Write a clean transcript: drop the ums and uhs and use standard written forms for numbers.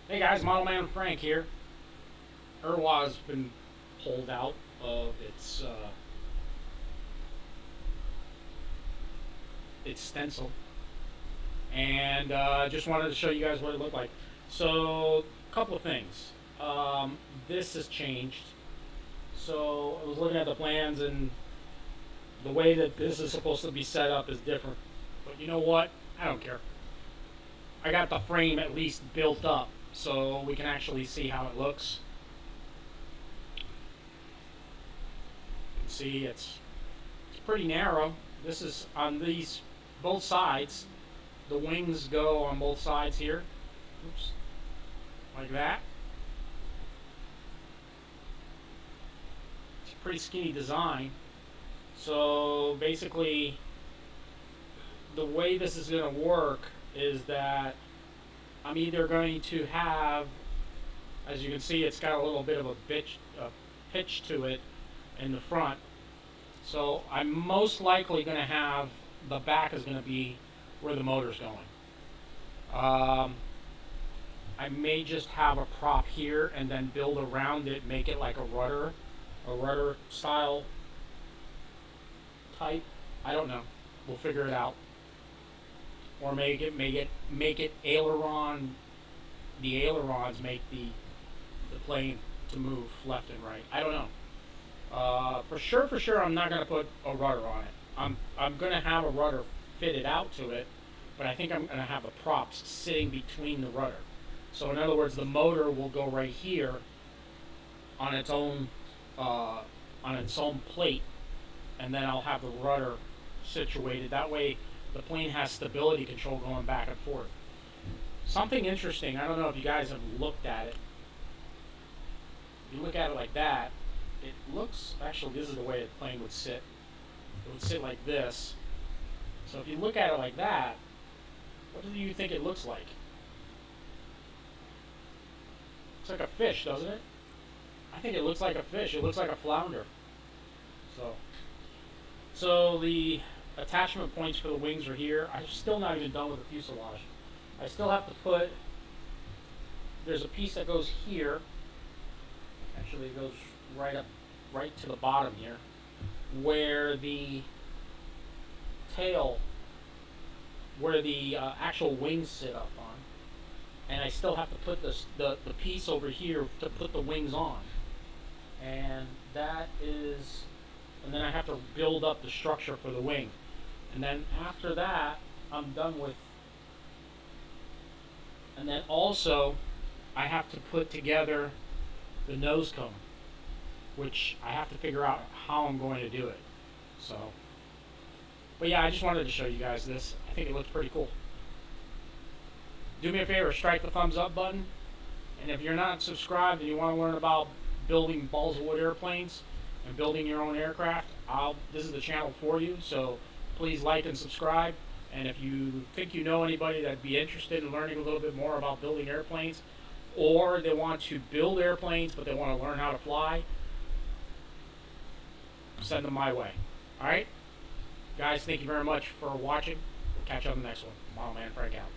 Hey guys, Model Man Frank here. Erwa has been pulled out of its stencil, and just wanted to show you guys what it looked like. So, a couple of things. This has changed. So, I was looking at the plans, and the way that this is supposed to be set up is different. But you know what? I don't care. I got the frame at least built up, so we can actually see how it looks. See, it's pretty narrow. This is on these both sides. The wings go on both sides here. Oops, like that. It's a pretty skinny design. So basically, the way this is going to work is that I'm either going to have, as you can see, it's got a little bit of a pitch to it in the front. So I'm most likely going to have the back is going to be where the motor's going. I may just have a prop here and then build around it, make it like a rudder style type. I don't know. We'll figure it out. Or make it aileron. The ailerons make the plane to move left and right. I don't know. For sure, I'm not going to put a rudder on it. I'm going to have a rudder fitted out to it, but I think I'm going to have the props sitting between the rudder. So in other words, the motor will go right here on its own plate, and then I'll have the rudder situated. That way, the plane has stability control going back and forth. Something interesting. I don't know if you guys have looked at it. If you look at it like that, it looks, actually this is the way the plane would sit. It would sit like this. So if you look at it like that, what do you think it looks like? It's like a fish, doesn't it? I think it looks like a fish. It looks like a flounder. So the attachment points for the wings are here. I'm still not even done with the fuselage. I still have to put, there's a piece that goes here. Actually, it goes right to the bottom here, where the tail, where the actual wings sit up on, and I still have to put the piece over here to put the wings on, and that is, and then I have to build up the structure for the wing, and then after that I'm done with, and then also I have to put together the nose cone, which I have to figure out how I'm going to do it. So, but yeah, I just wanted to show you guys this. I think it looks pretty cool. Do me a favor, strike the thumbs up button. And if you're not subscribed and you want to learn about building balls of wood airplanes and building your own aircraft, this is the channel for you. So please like and subscribe. And if you think you know anybody that'd be interested in learning a little bit more about building airplanes, or they want to build airplanes but they want to learn how to fly, send them my way. Alright? Guys, thank you very much for watching. We'll catch you on the next one. Model Man Frank out.